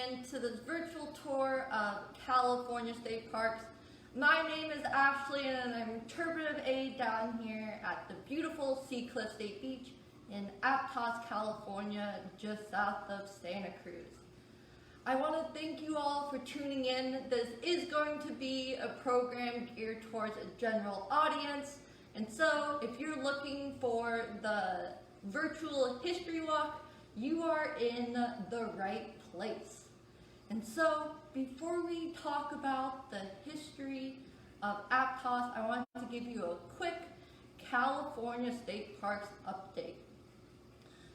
in to this virtual tour of California state parks. My name is Ashley and I'm an interpretive aide down here at the beautiful Seacliff State Beach in Aptos, California, just south of Santa Cruz. I want to thank you all for tuning in. This is going to be a program geared towards a general audience, and so if you're looking for the virtual history walk, you are in the right place. And so before we talk about the history of Aptos, I want to give you a quick California State Parks update.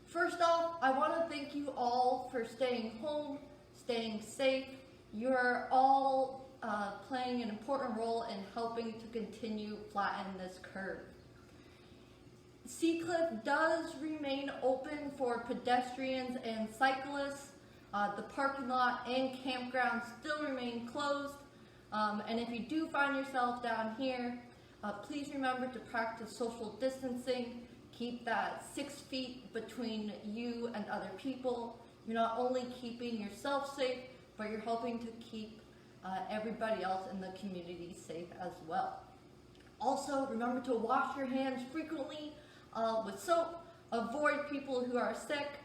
First off, I want to thank you all for staying home, staying safe. You're all playing an important role in helping to continue flatten this curve. Seacliff does remain open for pedestrians and cyclists. The parking lot and campground still remain closed. And if you do find yourself down here, please remember to practice social distancing. Keep that 6 feet between you and other people. You're not only keeping yourself safe, but you're helping to keep everybody else in the community safe as well. Also, remember to wash your hands frequently with soap. Avoid people who are sick.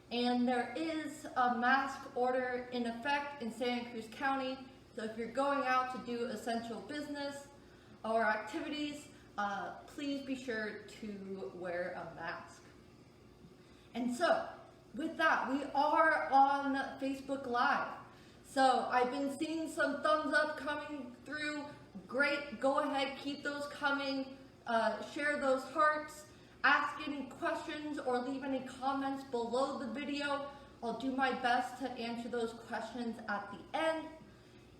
And there is a mask order in effect in Santa Cruz County. So if you're going out to do essential business or activities, please be sure to wear a mask. And so, with that, we are on Facebook Live. So I've been seeing some thumbs up coming through. Great, go ahead, keep those coming. Share those hearts. Ask any questions or leave any comments below the video. I'll do my best to answer those questions at the end.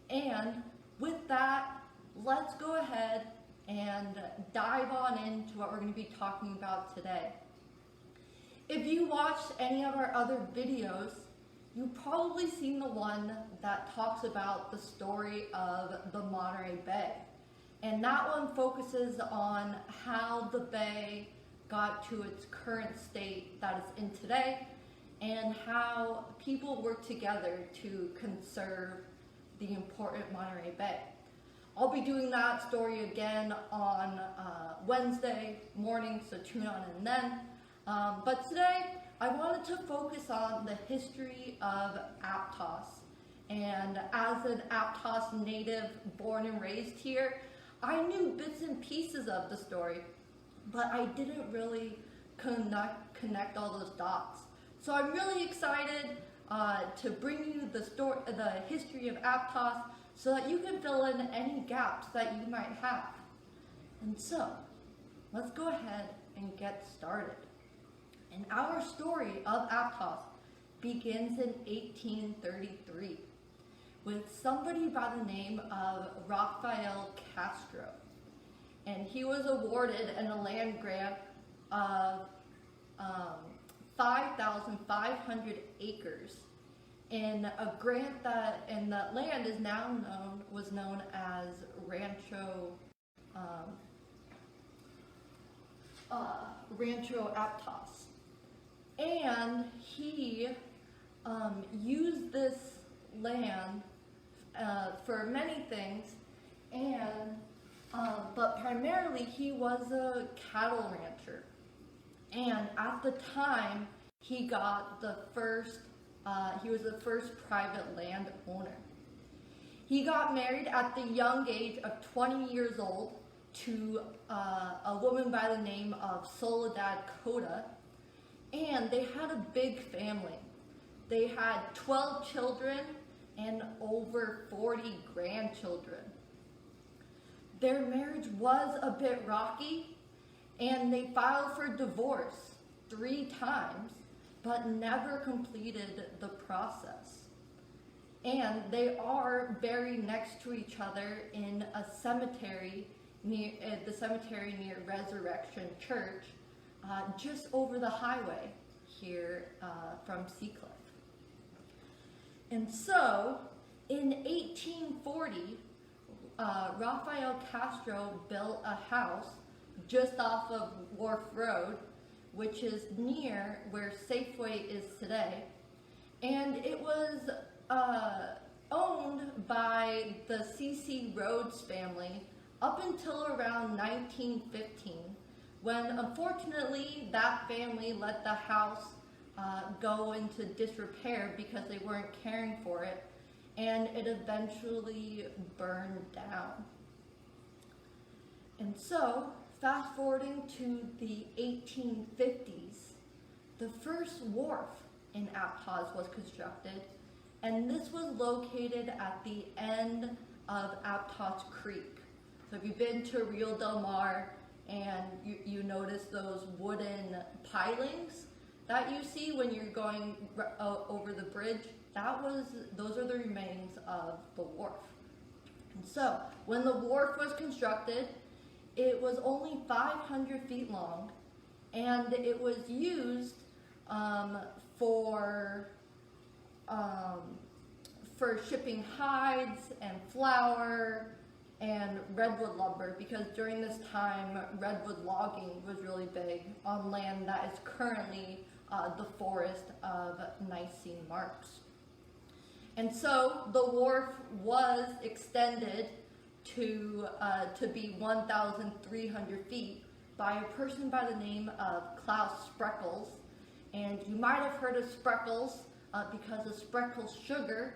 And with that, let's go ahead and dive on into what we're going to be talking about today. If you watched any of our other videos, you've probably seen the one that talks about the story of the Monterey Bay. And that one focuses on how the bay got to its current state that it's in today, and how people work together to conserve the important Monterey Bay. I'll be doing that story again on Wednesday morning, so tune on in then. But today, I wanted to focus on the history of Aptos. And as an Aptos native born and raised here, I knew bits and pieces of the story, but I didn't really connect all those dots. So I'm really excited to bring you the history of Aptos so that you can fill in any gaps that you might have. And so, let's go ahead and get started. And our story of Aptos begins in 1833 with somebody by the name of Rafael Castro. And he was awarded a land grant of 5,500 acres in a grant and that land is now was known as Rancho Aptos. And he used this land for many things, but primarily he was a cattle rancher. And at the time, he got he was the first private landowner. He got married at the young age of 20 years old to a woman by the name of Soledad Cota, and they had a big family. They had 12 children and over 40 grandchildren. Their marriage was a bit rocky, and they filed for divorce 3 times, but never completed the process. And they are buried next to each other in a cemetery near Resurrection Church, just over the highway here from Seacliff. And so, in 1840, Rafael Castro built a house just off of Wharf Road, which is near where Safeway is today, and it was owned by the C.C. Rhodes family up until around 1915, when unfortunately that family let the house go into disrepair because they weren't caring for it, and it eventually burned down. And so, fast forwarding to the 1850s, the first wharf in Aptos was constructed, and this was located at the end of Aptos Creek. So if you've been to Rio Del Mar and you notice those wooden pilings that you see when you're going over the bridge, those are the remains of the wharf. And so when the wharf was constructed, it was only 500 feet long, and it was used for shipping hides and flour and redwood lumber, because during this time redwood logging was really big on land that is currently the forest of Nicene Marks. And so the wharf was extended to be 1,300 feet by a person by the name of Klaus Spreckels. And you might have heard of Spreckels because of Spreckels sugar,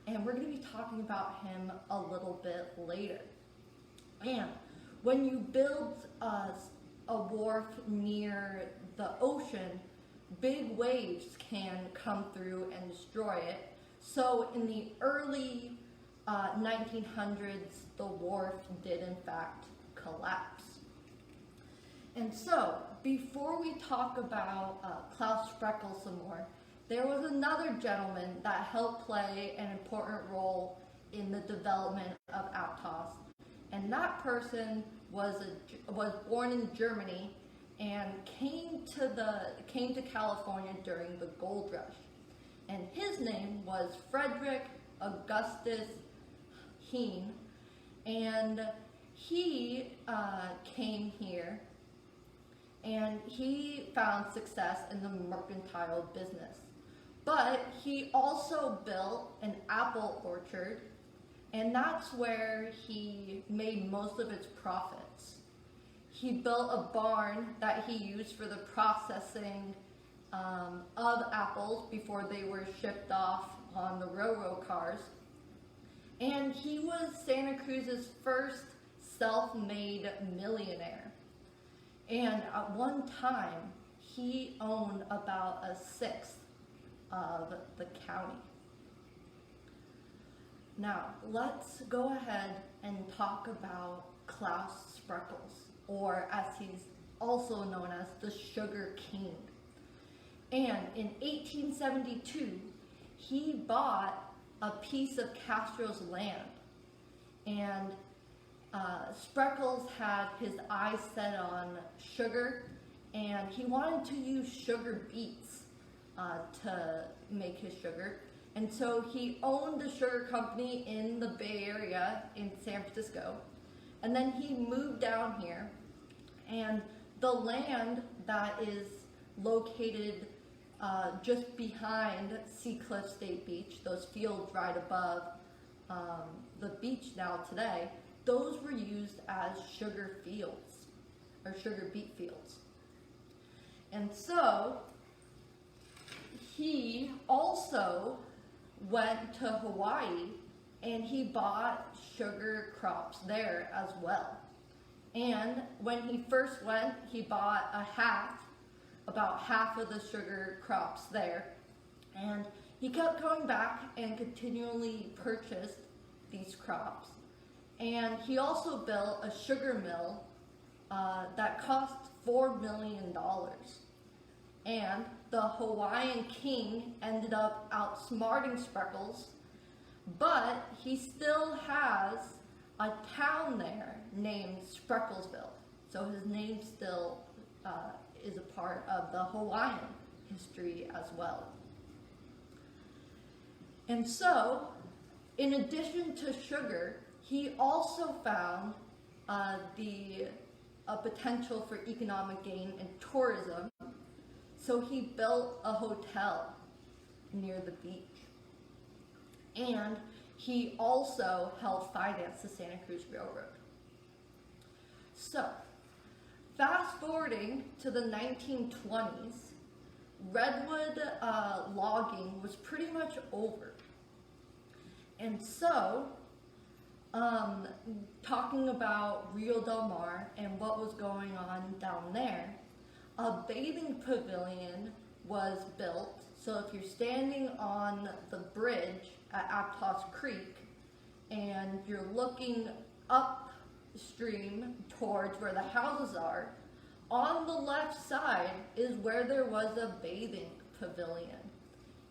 and we're going to be talking about him a little bit later. And when you build a wharf near the ocean, big waves can come through and destroy it. So in the early 1900s, the wharf did in fact collapse. And so, before we talk about Klaus Spreckels some more, there was another gentleman that helped play an important role in the development of Aptos, and that person was born in Germany and came to California during the gold rush, and his name was Frederick Augustus Heen, and he came here and he found success in the mercantile business. But he also built an apple orchard, and that's where he made most of his profits. He built a barn that he used for the processing of apples before they were shipped off on the railroad cars. And he was Santa Cruz's first self-made millionaire. And at one time, he owned about a sixth of the county. Now, let's go ahead and talk about Klaus Spreckels, or as he's also known as the Sugar King. And in 1872, he bought a piece of Castro's land, and Spreckels had his eyes set on sugar, and he wanted to use sugar beets to make his sugar. And so he owned the sugar company in the Bay Area in San Francisco, and then he moved down here, and the land that is located just behind Seacliff State Beach, those fields right above the beach now today, those were used as sugar fields, or sugar beet fields. And so he also went to Hawaii and he bought sugar crops there as well. And when he first went, he bought about half of the sugar crops there. And he kept going back and continually purchased these crops. And he also built a sugar mill that cost $4 million. And the Hawaiian king ended up outsmarting Spreckels, but he still has a town there named Spreckelsville. So his name still is a part of the Hawaiian history as well. And so, in addition to sugar, he also found a potential for economic gain in tourism. So he built a hotel near the beach. and he also helped finance the Santa Cruz Railroad. So, fast forwarding to the 1920s, redwood logging was pretty much over. And so, talking about Rio Del Mar and what was going on down there, a bathing pavilion was built. So if you're standing on the bridge at Aptos Creek and you're looking upstream towards where the houses are, on the left side is where there was a bathing pavilion.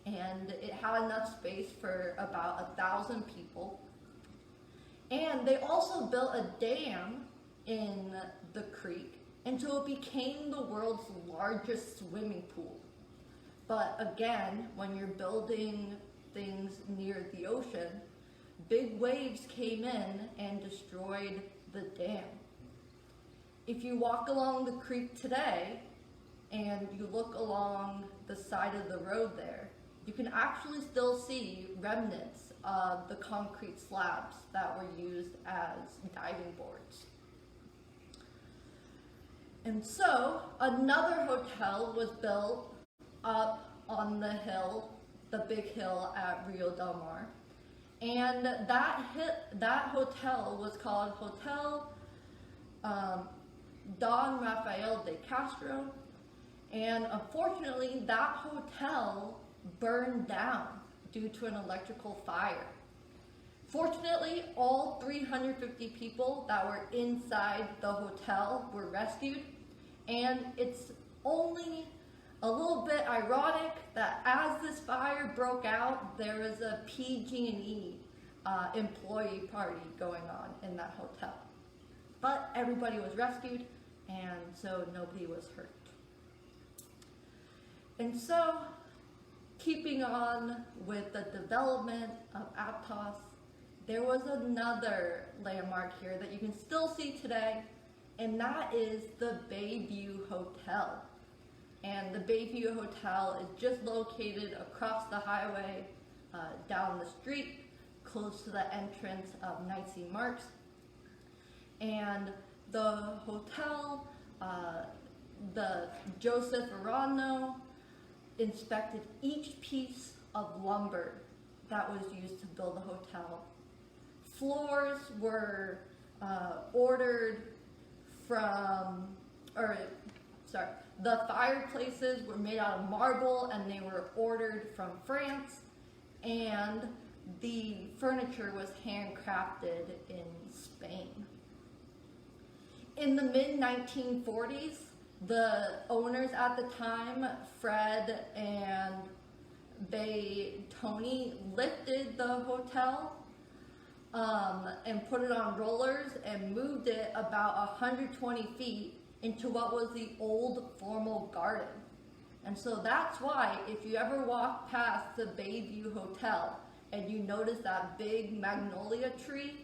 And it had enough space for about 1,000 people. And they also built a dam in the creek, and so it became the world's largest swimming pool. But again, when you're building things near the ocean, big waves came in and destroyed the dam. If you walk along the creek today and you look along the side of the road there, you can actually still see remnants of the concrete slabs that were used as diving boards. And so another hotel was built up on the hill, the big hill at Rio Del Mar. And that hotel was called Hotel Don Rafael de Castro. And unfortunately, that hotel burned down due to an electrical fire. Fortunately, all 350 people that were inside the hotel were rescued, and it's only a little bit ironic that as this fire broke out, there was a PG&E employee party going on in that hotel. But everybody was rescued, and so nobody was hurt. And so, keeping on with the development of Aptos, there was another landmark here that you can still see today, and that is the Bayview Hotel. And the Bayview Hotel is just located across the highway, down the street, close to the entrance of Nicey Marks. And the hotel, the Joseph Arano inspected each piece of lumber that was used to build the hotel. Floors were ordered from, the fireplaces were made out of marble and they were ordered from France, and the furniture was handcrafted in Spain. In the mid-1940s, the owners at the time, Fred and Tony, lifted the hotel and put it on rollers and moved it about 120 feet into what was the old formal garden. And so that's why if you ever walk past the Bayview Hotel and you notice that big magnolia tree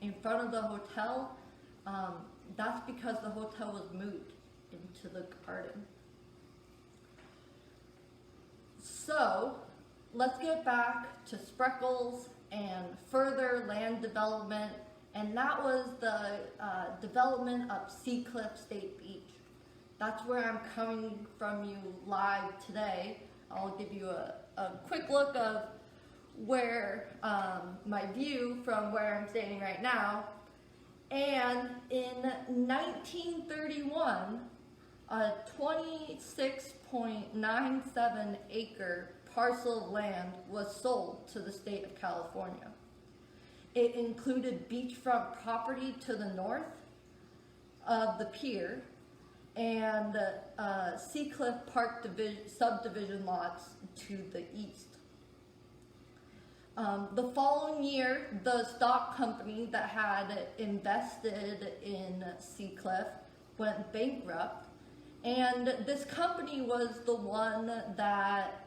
in front of the hotel, that's because the hotel was moved into the garden. So let's get back to Spreckles and further land development, and that was the development of Seacliff State Beach. That's where I'm coming from you live today. I'll give you a quick look of where my view from where I'm standing right now. And in 1931, a 26.97 acre parcel of land was sold to the state of California. It included beachfront property to the north of the pier and Seacliff Park subdivision lots to the east. The following year, the stock company that had invested in Seacliff went bankrupt, and this company was the one that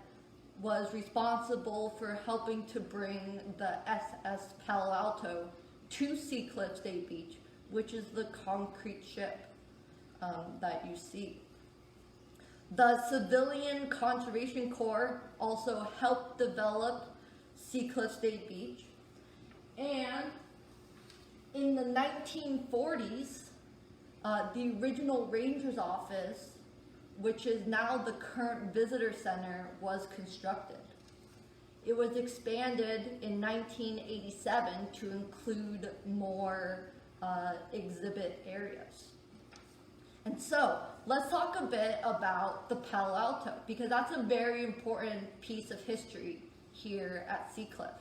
was responsible for helping to bring the SS Palo Alto to Seacliff State Beach, which is the concrete ship that you see. The Civilian Conservation Corps also helped develop Seacliff State Beach. And in the 1940s, the original Ranger's office, which is now the current visitor center, was constructed. It was expanded in 1987 to include more exhibit areas. And so, let's talk a bit about the Palo Alto, because that's a very important piece of history here at Seacliff.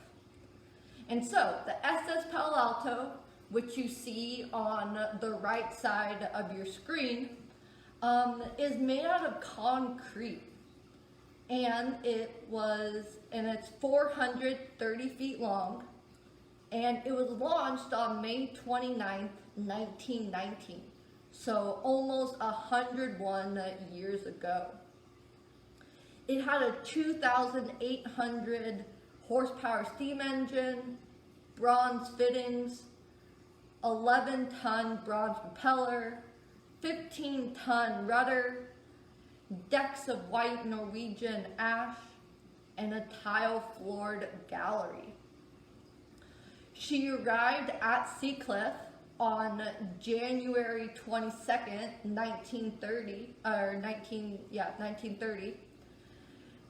And so, the SS Palo Alto, which you see on the right side of your screen, is made out of concrete. And it's 430 feet long, and it was launched on May 29th, 1919. So almost 101 years ago. It had a 2,800 horsepower steam engine, bronze fittings, 11-ton bronze propeller, 15-ton rudder, decks of white Norwegian ash, and a tile-floored gallery. She arrived at Seacliff on January 22nd, 1930,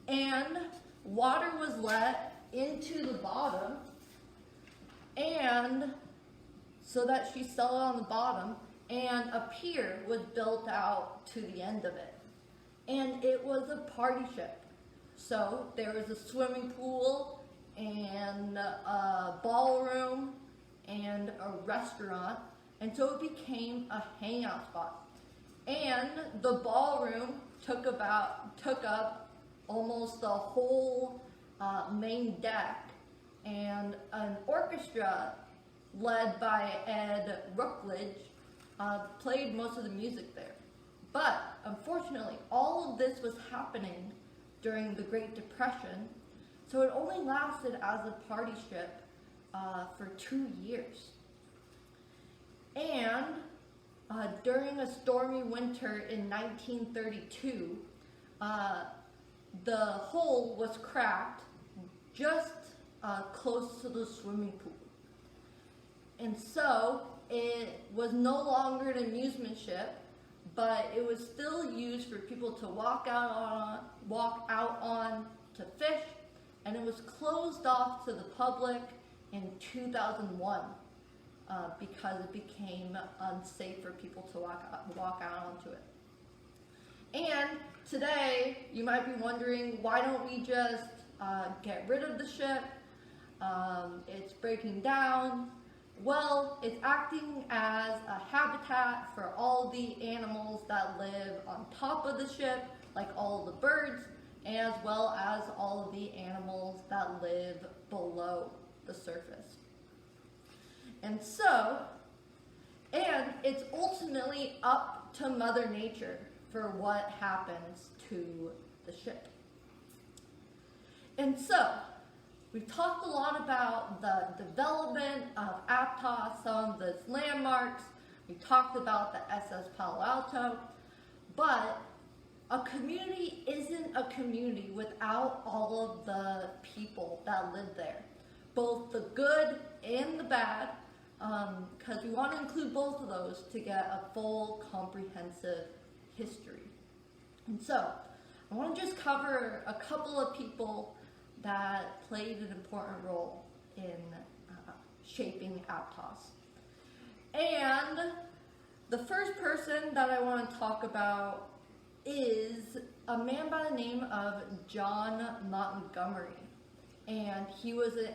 and water was let into the bottom, and so that she settled on the bottom, and a pier was built out to the end of it. And it was a party ship. So there was a swimming pool and a ballroom and a restaurant, and so it became a hangout spot. And the ballroom took up almost the whole main deck, and an orchestra led by Ed Rookledge played most of the music there. But unfortunately, all of this was happening during the Great Depression, so it only lasted as a party strip for 2 years. And during a stormy winter in 1932, the hull was cracked just close to the swimming pool. And so it was no longer an amusement ship, but it was still used for people to walk out on to fish, and it was closed off to the public in 2001 because it became unsafe for people to walk out onto it. And today, you might be wondering, why don't we just get rid of the ship? It's breaking down. Well, it's acting as a habitat for all the animals that live on top of the ship, like all of the birds, as well as all of the animals that live below the surface. And it's ultimately up to Mother Nature for what happens to the ship. And so, we've talked a lot about the development of Aptos, some of its landmarks. We talked about the SS Palo Alto, but a community isn't a community without all of the people that live there, both the good and the bad, because we want to include both of those to get a full, comprehensive history. And so, I want to just cover a couple of people that played an important role in shaping Aptos. And the first person that I want to talk about is a man by the name of John Montgomery. And he was an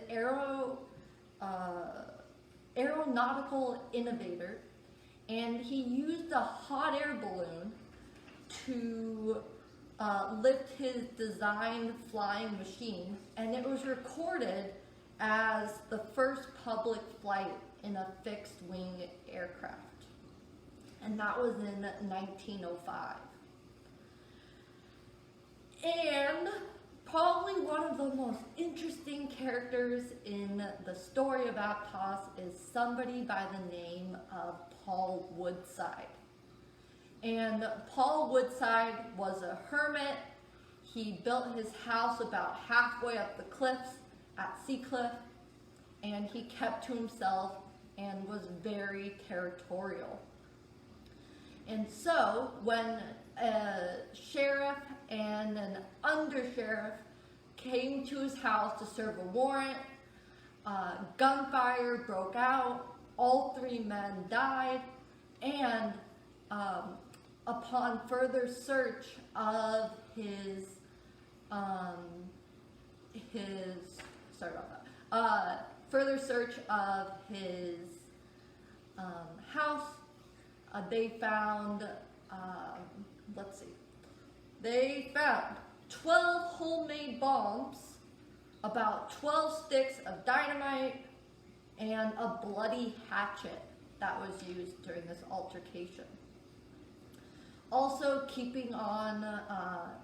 aeronautical innovator, and he used a hot air balloon to lift his designed flying machine, and it was recorded as the first public flight in a fixed-wing aircraft. And that was in 1905. And probably one of the most interesting characters in the story of Aptos is somebody by the name of Paul Woodside. And Paul Woodside was a hermit. He built his house about halfway up the cliffs at Seacliff, and he kept to himself and was very territorial. And so when a sheriff and an undersheriff came to his house to serve a warrant, gunfire broke out, all 3 men died, and upon further search of his house, they found, they found 12 homemade bombs, about 12 sticks of dynamite, and a bloody hatchet that was used during this altercation. Also, keeping on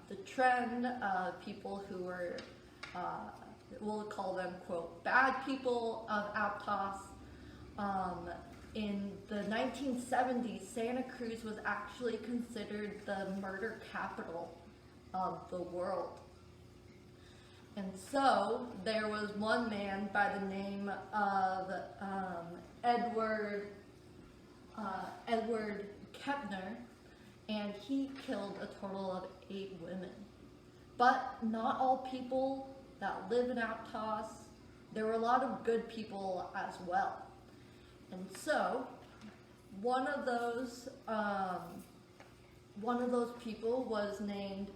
the trend of people who were, we'll call them, quote, bad people of Aptos, in the 1970s, Santa Cruz was actually considered the murder capital of the world. And so there was one man by the name of Edward Kepner, and he killed a total of 8 women. But not all people that live in Aptos. There were a lot of good people as well. And so one of those people was named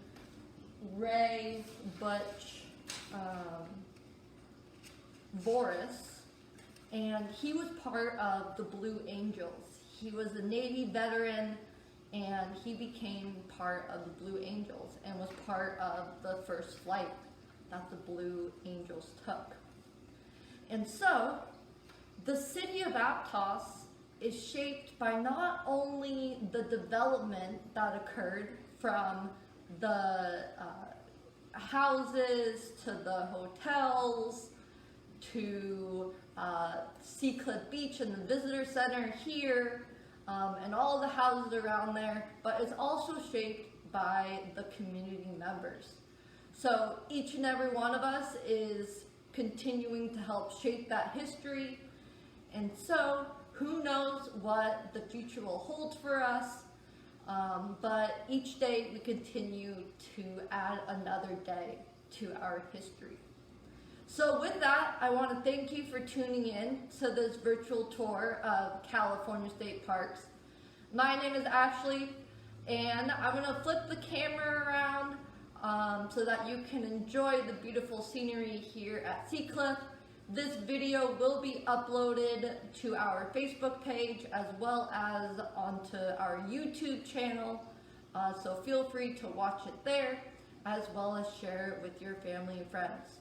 Ray Butch Boris, and he was part of the Blue Angels. He was a Navy veteran, and he became part of the Blue Angels and was part of the first flight that the Blue Angels took. And so the city of Aptos is shaped by not only the development that occurred from the houses to the hotels to Seacliff Beach and the visitor center here, and all the houses around there, but it's also shaped by the community members. So each and every one of us is continuing to help shape that history, and so who knows what the future will hold for us, but each day we continue to add another day to our history. So with that, I want to thank you for tuning in to this virtual tour of California State Parks. My name is Ashley, and I'm going to flip the camera around so that you can enjoy the beautiful scenery here at Seacliff. This video will be uploaded to our Facebook page as well as onto our YouTube channel, so feel free to watch it there as well as share it with your family and friends.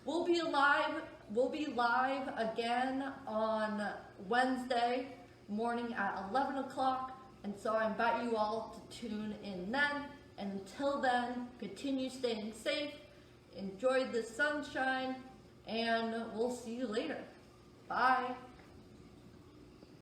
We'll be live again on Wednesday morning at 11 o'clock, and so I invite you all to tune in then. And until then, continue staying safe, enjoy the sunshine, and we'll see you later. Bye.